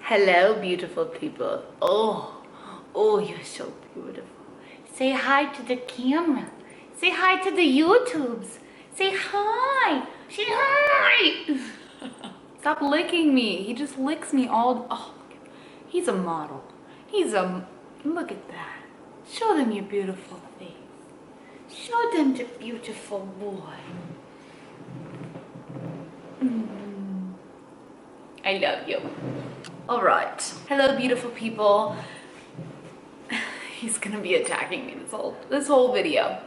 Hello, beautiful people. Oh, you're so beautiful. Say hi to the camera. Say hi to the YouTubes. Say hi. Say hi. Stop licking me. He just licks me all. Oh, he's a model. Look at that. Show them your beautiful face. Show them the beautiful boy. I love you. All right. Hello, beautiful people. He's gonna be attacking me this whole video.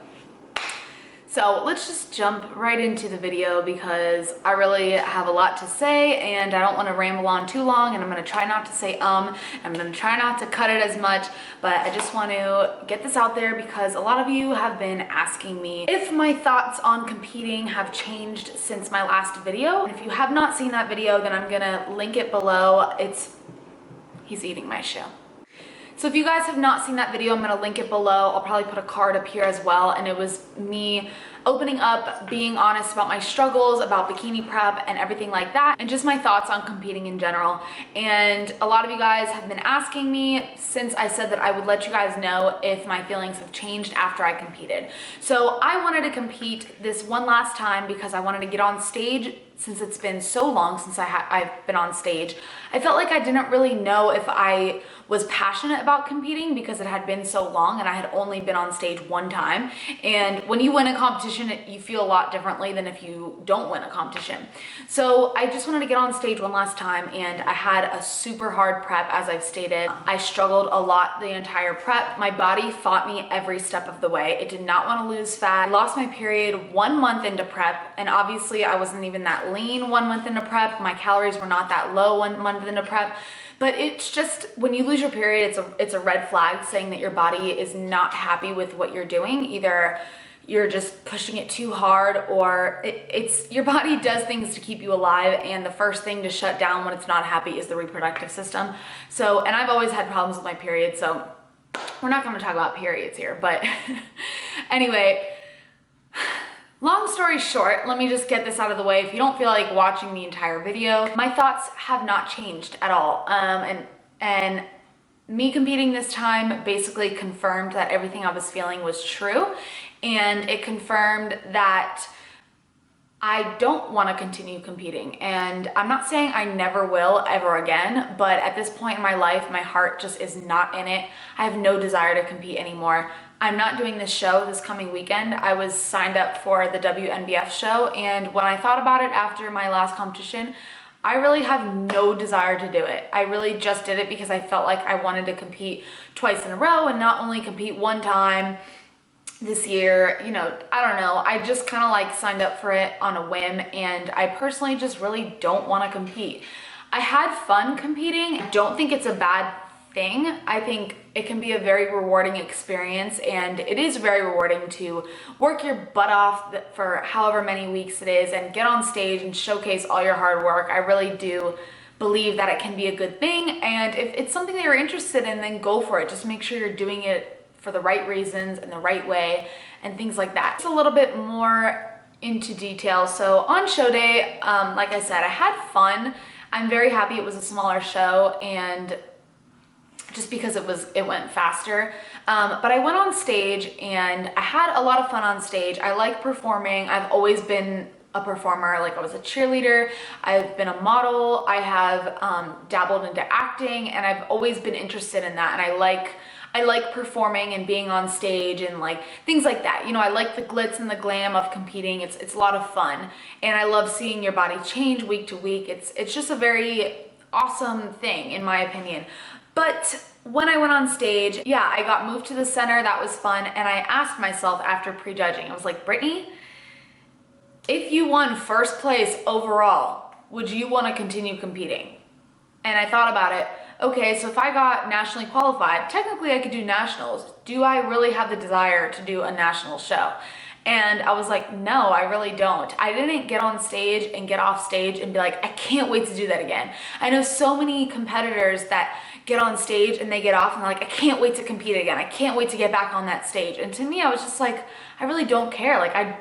So let's just jump right into the video because I really have a lot to say and I don't want to ramble on too long, and I'm going to try not to say I'm going to try not to cut it as much, but I just want to get this out there because a lot of you have been asking me if my thoughts on competing have changed since my last video. And if you have not seen that video, then I'm going to link it below. He's eating my shoe. So if you guys have not seen that video, I'm gonna link it below. I'll probably put a card up here as well. And it was me opening up, being honest about my struggles, about bikini prep and everything like that, and just my thoughts on competing in general. And a lot of you guys have been asking me since I said that I would let you guys know if my feelings have changed after I competed. So I wanted to compete this one last time because I wanted to get on stage. Since it's been so long since I've been on stage, I felt like I didn't really know if I was passionate about competing because it had been so long and I had only been on stage one time. And when you win a competition, you feel a lot differently than if you don't win a competition. So I just wanted to get on stage one last time, and I had a super hard prep, as I've stated. I struggled a lot the entire prep. My body fought me every step of the way. It did not want to lose fat. I lost my period 1 month into prep, and obviously I wasn't even that lean 1 month into prep. My calories were not that low 1 month into prep. But it's just, when you lose your period, it's a red flag saying that your body is not happy with what you're doing. Either you're just pushing it too hard, or it's your body does things to keep you alive, and the first thing to shut down when it's not happy is the reproductive system. So, and I've always had problems with my period, so we're not going to talk about periods here, but anyway, long story short, let me just get this out of the way. If you don't feel like watching the entire video, my thoughts have not changed at all. And me competing this time basically confirmed that everything I was feeling was true. And it confirmed that I don't want to continue competing. And I'm not saying I never will ever again, but at this point in my life, my heart just is not in it. I have no desire to compete anymore. I'm not doing this show this coming weekend. I was signed up for the WNBF show, and when I thought about it after my last competition, I really have no desire to do it. I really just did it because I felt like I wanted to compete twice in a row and not only compete one time this year. You know, I don't know. I just kind of like signed up for it on a whim, and I personally just really don't want to compete. I had fun competing. I don't think it's a bad thing. I think it can be a very rewarding experience, and it is very rewarding to work your butt off for however many weeks it is and get on stage and showcase all your hard work. I really do believe that it can be a good thing, and if it's something that you're interested in, then go for it. Just make sure you're doing it for the right reasons and the right way and things like that. It's a little bit more into detail. So on show day, like I said, I had fun. I'm very happy it was a smaller show, and just because it went faster. But I went on stage and I had a lot of fun on stage. I like performing. I've always been a performer. Like, I was a cheerleader, I've been a model, I have dabbled into acting, and I've always been interested in that. And I like performing and being on stage and like things like that. You know, I like the glitz and the glam of competing. It's a lot of fun, and I love seeing your body change week to week. It's just a very awesome thing in my opinion. But when I went on stage, yeah, I got moved to the center. That was fun. And I asked myself after prejudging, I was like, Brittany, if you won first place overall, would you want to continue competing? And I thought about it. Okay, so if I got nationally qualified, technically I could do nationals. Do I really have the desire to do a national show? And I was like, no, I really don't. I didn't get on stage and get off stage and be like, I can't wait to do that again. I know so many competitors that get on stage and they get off and they're like, I can't wait to compete again. I can't wait to get back on that stage. And to me, I was just like, I really don't care. Like, I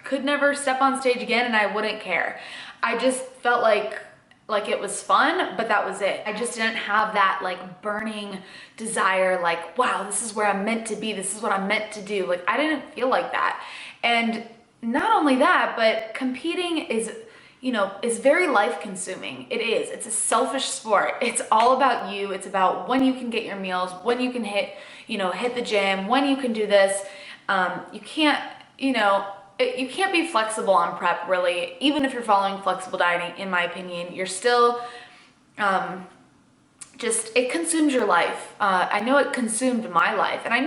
could never step on stage again and I wouldn't care. I just felt like like it was fun, but that was it. I just didn't have that like burning desire, like, wow, this is where I'm meant to be. This is what I'm meant to do. Like, I didn't feel like that. And not only that, but competing is, you know, is very life consuming. It is. It's a selfish sport. It's all about you. It's about when you can get your meals, when you can hit the gym, when you can do this. You can't, you can't be flexible on prep, really. Even if you're following flexible dieting, in my opinion, you're still, it consumes your life. I know it consumed my life, and I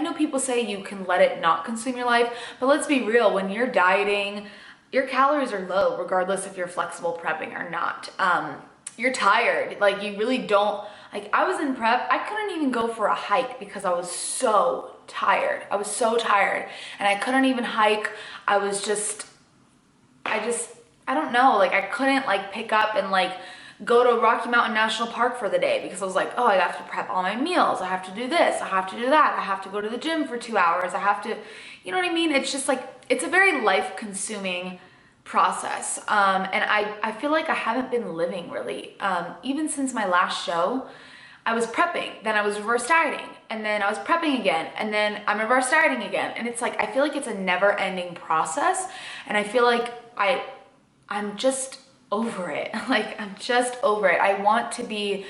know people say you can let it not consume your life, but let's be real, when you're dieting, your calories are low, regardless if you're flexible prepping or not. You're tired, like you really don't, like I was in prep, I couldn't even go for a hike because I was so tired. I was so tired, and I couldn't even hike. I don't know, like I couldn't like pick up and like go to Rocky Mountain National Park for the day because I was like, oh, I have to prep all my meals. I have to do this. I have to do that. I have to go to the gym for 2 hours. I have to, you know what I mean? It's just like, it's a very life consuming process. And I feel like I haven't been living really. Even since my last show, I was prepping, then I was reverse dieting, and then I was prepping again, and then I'm reverse dieting again. And it's like, I feel like it's a never ending process. And I feel like I'm just over it. Like, I'm just over it. I want to be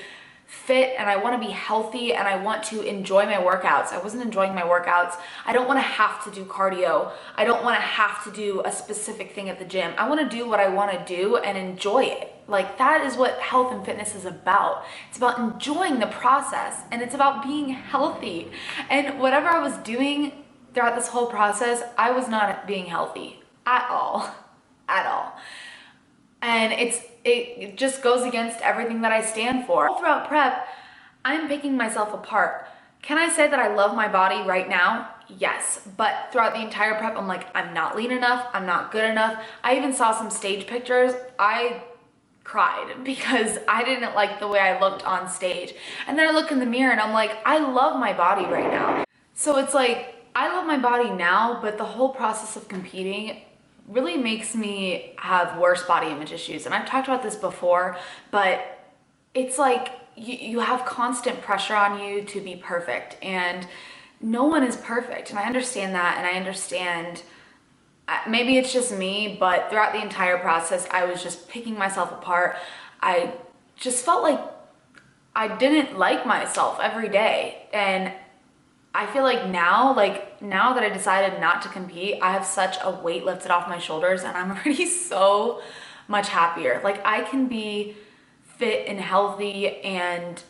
fit, and I want to be healthy, and I want to enjoy my workouts. I wasn't enjoying my workouts. I don't want to have to do cardio. I don't want to have to do a specific thing at the gym. I want to do what I want to do and enjoy it. Like, that is what health and fitness is about. It's about enjoying the process, and it's about being healthy. And whatever I was doing throughout this whole process, I was not being healthy at all. At all. And it just goes against everything that I stand for. All throughout prep, I'm picking myself apart. Can I say that I love my body right now? Yes. But throughout the entire prep, I'm like, I'm not lean enough. I'm not good enough. I even saw some stage pictures. I cried because I didn't like the way I looked on stage. And then I look in the mirror and I'm like, I love my body right now. So it's like, I love my body now, but the whole process of competing really makes me have worse body image issues. And I've talked about this before, but it's like you have constant pressure on you to be perfect, and no one is perfect. And I understand that, and I understand maybe it's just me, but throughout the entire process, I was just picking myself apart. I just felt like I didn't like myself every day. And I feel like now that I decided not to compete, I have such a weight lifted off my shoulders, and I'm already so much happier. Like, I can be fit and healthy and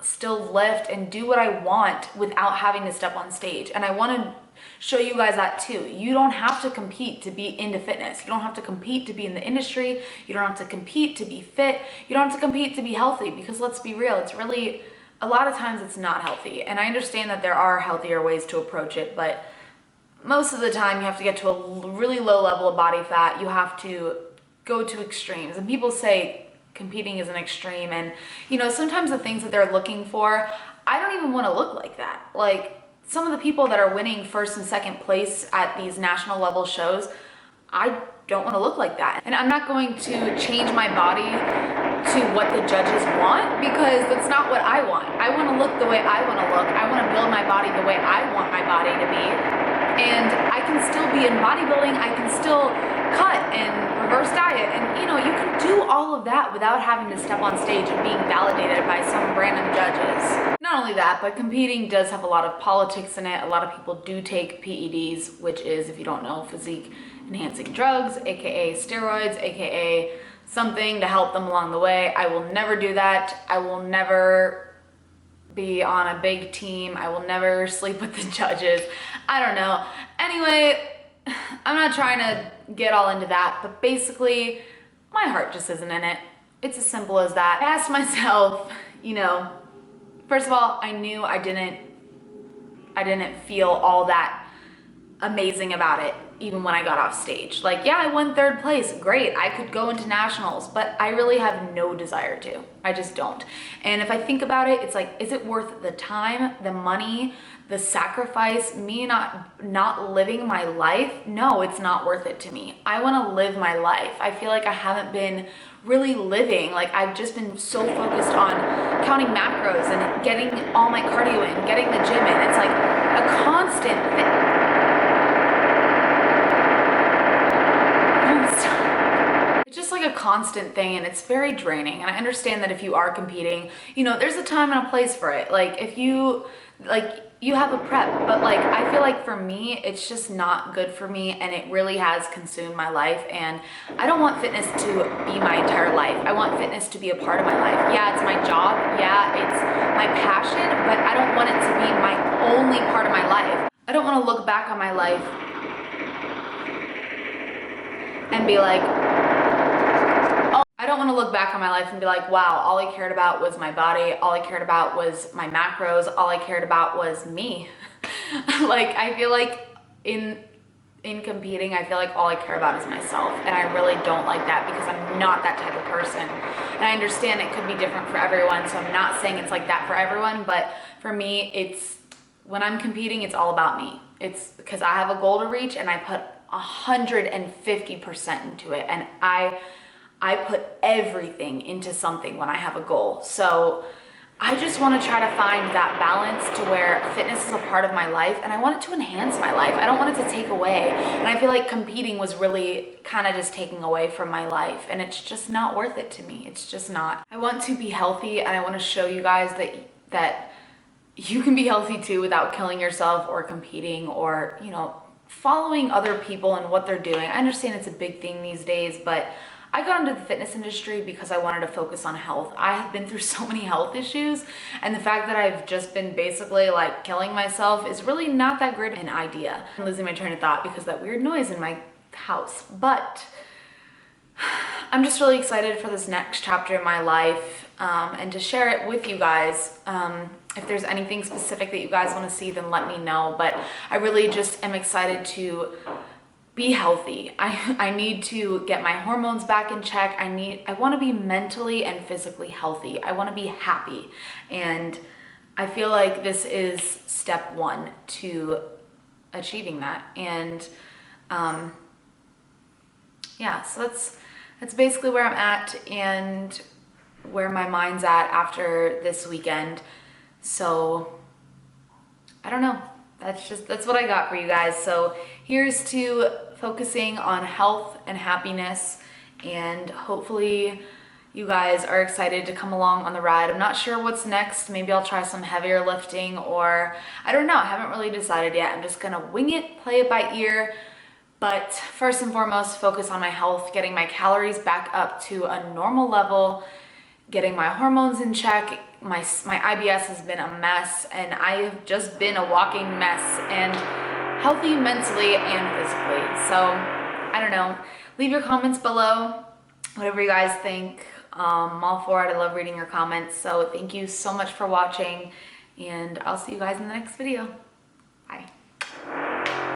still lift and do what I want without having to step on stage. And I want to show you guys that too. You don't have to compete to be into fitness. You don't have to compete to be in the industry. You don't have to compete to be fit. You don't have to compete to be healthy, because let's be real, it's really, a lot of times it's not healthy. And I understand that there are healthier ways to approach it, but most of the time you have to get to a really low level of body fat. You have to go to extremes. And people say competing is an extreme, and sometimes the things that they're looking for, I don't even want to look like that. Like, some of the people that are winning first and second place at these national level shows, I don't want to look like that. And I'm not going to change my body to what the judges want, because that's not what I want. I want to look the way I want to look. I want to build my body the way I want my body to be. And I can still be in bodybuilding. I can still cut and reverse diet. And you can do all of that without having to step on stage and being validated by some random judges. Not only that, but competing does have a lot of politics in it. A lot of people do take PEDs, which is, if you don't know, physique enhancing drugs, aka steroids, aka something to help them along the way. I will never do that. I will never be on a big team. I will never sleep with the judges. I don't know. Anyway, I'm not trying to get all into that, but basically, my heart just isn't in it. It's as simple as that. I asked myself, first of all, I knew I didn't feel all that amazing about it. even when I got off stage. Like, yeah, I won 3rd place, great, I could go into nationals, but I really have no desire to. I just don't. And if I think about it, it's like, is it worth the time, the money, the sacrifice, me not living my life? No, it's not worth it to me. I want to live my life. I feel like I haven't been really living. Like, I've just been so focused on counting macros and getting all my cardio in, getting the gym in. It's like a constant thing. It's just like a constant thing, and it's very draining. And I understand that if you are competing, you know, there's a time and a place for it. Like, if you, like, you have a prep, but like, I feel like for me, it's just not good for me, and it really has consumed my life. And I don't want fitness to be my entire life. I want fitness to be a part of my life. Yeah, it's my job. Yeah, it's my passion, but I don't want it to be my only part of my life. I don't want to look back on my life and be like, I don't want to look back on my life and be like, wow, all I cared about was my body. All I cared about was my macros. All I cared about was me. Like, I feel like in competing, I feel like all I care about is myself. And I really don't like that, because I'm not that type of person. And I understand it could be different for everyone. So I'm not saying it's like that for everyone, but for me, it's, when I'm competing, it's all about me. It's because I have a goal to reach, and I put 150% into it. And I put everything into something when I have a goal. So I just want to try to find that balance to where fitness is a part of my life, and I want it to enhance my life. I don't want it to take away. And I feel like competing was really kind of just taking away from my life, and it's just not worth it to me. It's just not. I want to be healthy, and I want to show you guys that you can be healthy too without killing yourself or competing or, you know, following other people and what they're doing. I understand it's a big thing these days, but I got into the fitness industry because I wanted to focus on health. I have been through so many health issues, and the fact that I've just been basically like killing myself is really not that great of an idea. I'm losing my train of thought because of that weird noise in my house. But I'm just really excited for this next chapter in my life, and to share it with you guys. If there's anything specific that you guys want to see, then let me know. But I really just am excited to be healthy. I need to get my hormones back in check. I want to be mentally and physically healthy. I want to be happy. And I feel like this is step 1 to achieving that. And yeah, so that's basically where I'm at and where my mind's at after this weekend. So I don't know. That's what I got for you guys. So here's to focusing on health and happiness, and hopefully you guys are excited to come along on the ride. I'm not sure what's next. Maybe I'll try some heavier lifting, or I don't know. I haven't really decided yet. I'm just gonna wing it, play it by ear. But first and foremost, focus on my health, getting my calories back up to a normal level, getting my hormones in check. My IBS has been a mess, and I have just been a walking mess, and healthy mentally and physically. So I don't know. Leave your comments below, whatever you guys think. I'm all for it. I love reading your comments. So thank you so much for watching, and I'll see you guys in the next video. Bye.